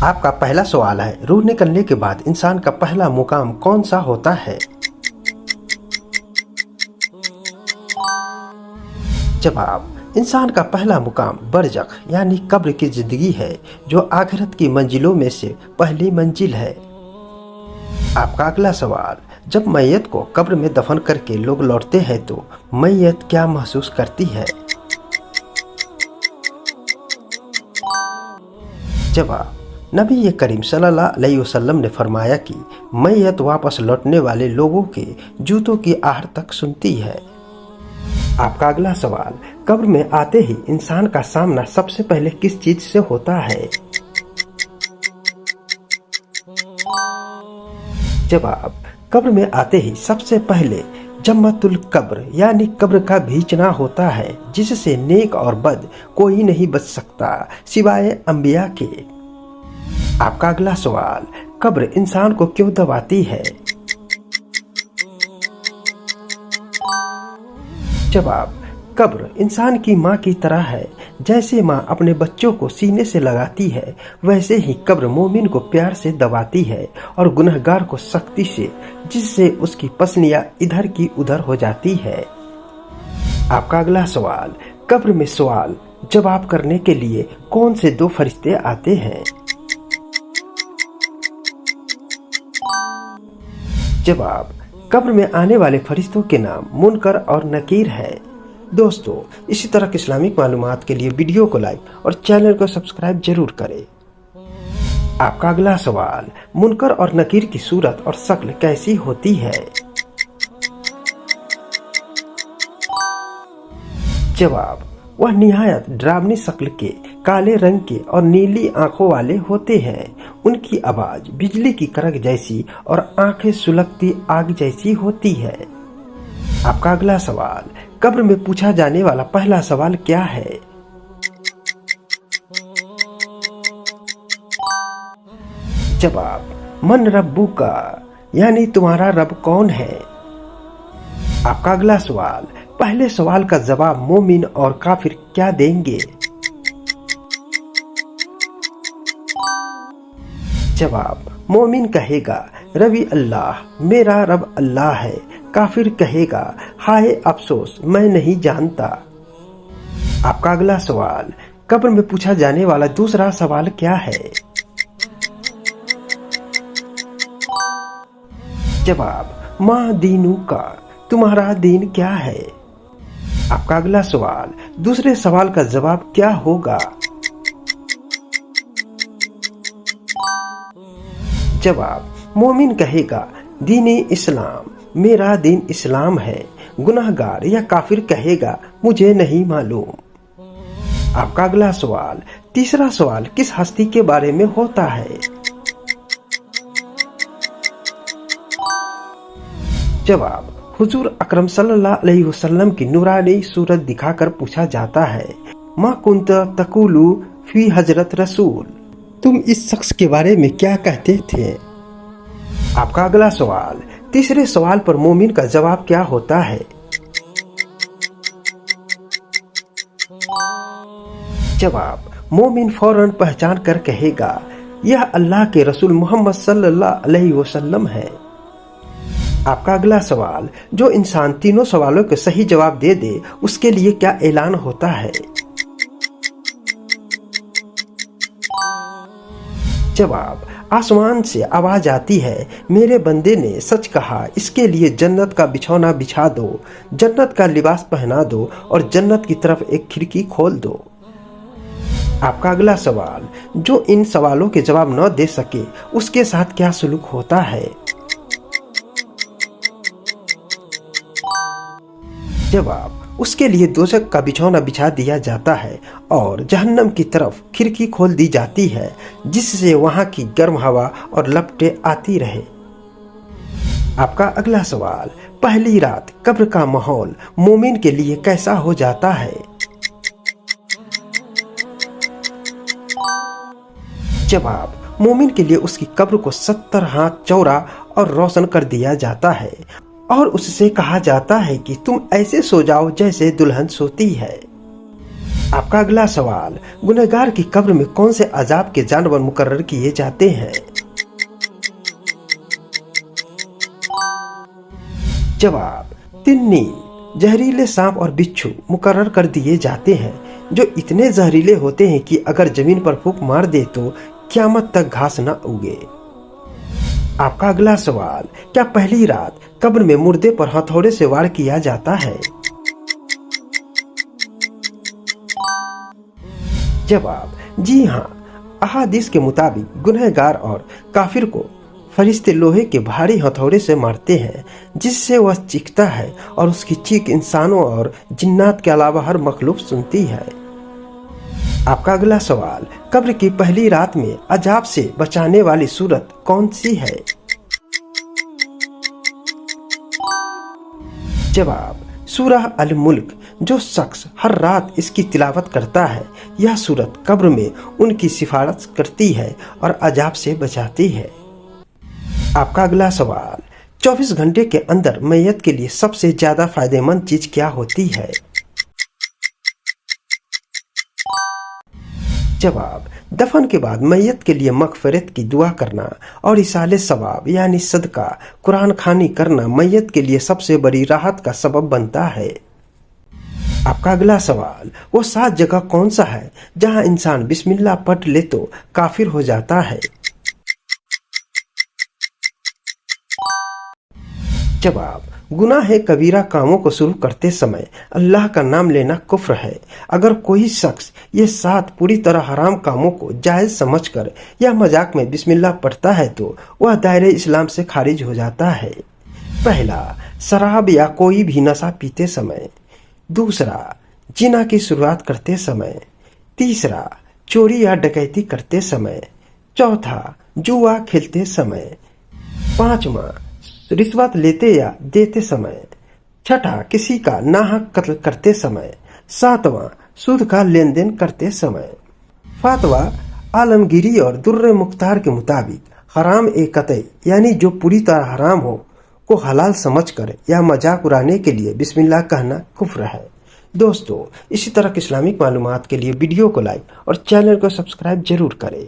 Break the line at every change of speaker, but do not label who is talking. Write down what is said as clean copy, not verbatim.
आपका पहला सवाल है, रूह निकलने के बाद इंसान का पहला मुकाम कौन सा होता है? जवाब, इंसान का पहला मुकाम बरज़ख यानी कब्र की जिंदगी है, जो आखिरत की मंजिलों में से पहली मंजिल है। आपका अगला सवाल, जब मैयत को कब्र में दफन करके लोग लौटते हैं तो मैयत क्या महसूस करती है? जवाब, नबी करीम सल्लल्लाहु अलैहि वसल्लम ने फरमाया कि मैयत वापस लौटने वाले लोगों के जूतों की आहट तक सुनती है। आपका अगला सवाल, कब्र में आते ही इंसान का सामना सबसे पहले किस चीज से होता है? जवाब, कब्र में आते ही सबसे पहले जम्मतुल कब्र यानी कब्र का भींचना होता है, जिससे नेक और बद कोई नहीं बच सकता सिवाय अंबिया के। आपका अगला सवाल, कब्र इंसान को क्यों दबाती है? जवाब, कब्र इंसान की माँ की तरह है। जैसे माँ अपने बच्चों को सीने से लगाती है, वैसे ही कब्र मोमिन को प्यार से दबाती है और गुनहगार को सख्ती से, जिससे उसकी पसलियाँ इधर की उधर हो जाती है। आपका अगला सवाल, कब्र में सवाल जवाब करने के लिए कौन से दो फरिश्ते आते हैं? जवाब, कब्र में आने वाले फरिश्तों के नाम मुनकर और नकीर है। दोस्तों, इसी तरह की इस्लामिक मालूमात के लिए वीडियो को लाइक और चैनल को सब्सक्राइब जरूर करें। आपका अगला सवाल, मुनकर और नकीर की सूरत और शक्ल कैसी होती है? जवाब, वह निहायत डरावनी शक्ल के, काले रंग के और नीली आंखों वाले होते हैं। उनकी आवाज बिजली की करक जैसी और आंखें सुलगती आग जैसी होती है। आपका अगला सवाल, कब्र में पूछा जाने वाला पहला सवाल क्या है? जवाब, मन रब्बू का यानी तुम्हारा रब कौन है? आपका अगला सवाल, पहले सवाल का जवाब मोमिन और काफिर क्या देंगे? जवाब, मोमिन कहेगा रबी अल्लाह, मेरा रब अल्लाह है। काफिर कहेगा हाय अफसोस, मैं नहीं जानता। आपका अगला सवाल, कब्र में पूछा जाने वाला दूसरा सवाल क्या है? जवाब, माँ दीनू का, तुम्हारा दीन क्या है? आपका अगला सवाल, दूसरे सवाल का जवाब क्या होगा? जवाब, मोमिन कहेगा दीन इस्लाम, मेरा दीन इस्लाम है। गुनहगार या काफिर कहेगा मुझे नहीं मालूम। आपका अगला सवाल, तीसरा सवाल किस हस्ती के बारे में होता है? जवाब, हुजूर अकरम सल्लल्लाहु अलैहि वसल्लम की नूरानी सूरत दिखाकर पूछा जाता है, मा कुंत तकुलु फी हजरत रसूल, तुम इस शख्स के बारे में क्या कहते थे? आपका अगला सवाल, तीसरे सवाल पर मोमिन का जवाब क्या होता है? जवाब, मोमिन फौरन पहचान कर कहेगा यह अल्लाह के रसूल मोहम्मद सल्लल्लाहु अलैहि वसल्लम है। आपका अगला सवाल, जो इंसान तीनों सवालों के सही जवाब दे दे उसके लिए क्या ऐलान होता है? जवाब, आसमान से आवाज आती है, मेरे बंदे ने सच कहा, इसके लिए जन्नत का बिछौना बिछा दो, जन्नत का लिबास पहना दो और जन्नत की तरफ एक खिड़की खोल दो। आपका अगला सवाल, जो इन सवालों के जवाब न दे सके उसके साथ क्या सलूक होता है? जवाब, उसके लिए दोज़ख का बिछौना बिछा दिया जाता है और जहन्नम की तरफ खिड़की खोल दी जाती है, जिससे वहां की गर्म हवा और लपटें आती रहे। आपका अगला सवाल, पहली रात कब्र का माहौल मोमिन के लिए कैसा हो जाता है? जवाब, मोमिन के लिए उसकी कब्र को 70 हाथ चौड़ा और रोशन कर दिया जाता है और उससे कहा जाता है कि तुम ऐसे सो जाओ जैसे दुल्हन सोती है। आपका अगला सवाल, गुनहगार की कब्र में कौन से अजाब के जानवर मुकर्रर किए जाते हैं? जवाब, तिन्नी, जहरीले सांप और बिच्छू मुकर्रर कर दिए जाते हैं, जो इतने जहरीले होते हैं कि अगर जमीन पर फूंक मार दे तो क़यामत तक घास न उगे। आपका अगला सवाल, क्या पहली रात कब्र में मुर्दे पर हथौड़े से वार किया जाता है? जवाब, जी हाँ। अहादीस के मुताबिक गुनहगार और काफिर को फरिश्ते लोहे के भारी हथौड़े से मारते हैं, जिससे वह चीखता है और उसकी चीख इंसानों और जिन्नात के अलावा हर मखलूक सुनती है। आपका अगला सवाल, कब्र की पहली रात में अजाब से बचाने वाली सूरत कौन सी है? जवाब, सूरह अल मुल्क। जो शख्स हर रात इसकी तिलावत करता है, यह सूरत कब्र में उनकी सिफारिश करती है और अजाब से बचाती है। आपका अगला सवाल, 24 घंटे के अंदर मैयत के लिए सबसे ज्यादा फायदेमंद चीज क्या होती है? जवाब, दफन के बाद मैयत के लिए मगफिरत की दुआ करना और इसाले सवाब यानी सदका कुरान खानी करना मैयत के लिए सबसे बड़ी राहत का सबब बनता है। आपका अगला सवाल, वो 7 जगह कौन सा है जहां इंसान बिस्मिल्लाह पढ़ ले तो काफिर हो जाता है? जवाब, गुनाह कबीरा कामों को शुरू करते समय अल्लाह का नाम लेना कुफ्र है। अगर कोई शख्स ये 7 पूरी तरह हराम कामों को जायज समझकर या मजाक में बिस्मिल्लाह पढ़ता है तो वह दायरे इस्लाम से खारिज हो जाता है। पहला, शराब या कोई भी नशा पीते समय। दूसरा, जिना की शुरुआत करते समय। तीसरा, चोरी या डकैती करते समय। चौथा, जुआ खेलते समय। पांचवा, रिश्वत लेते या देते समय। छठा, किसी का नाहक कत्ल करते समय। सातवां, सूद का लेन देन करते समय। फातवा आलमगीरी और दुर्र मुख्तार के मुताबिक हराम ए कतई यानी जो पूरी तरह हराम हो को हलाल समझकर या मजाक उड़ाने के लिए बिस्मिल्लाह कहना कुफ्र है। दोस्तों, इसी तरह की इस्लामिक मालूमात के लिए वीडियो को लाइक और चैनल को सब्सक्राइब जरूर करें।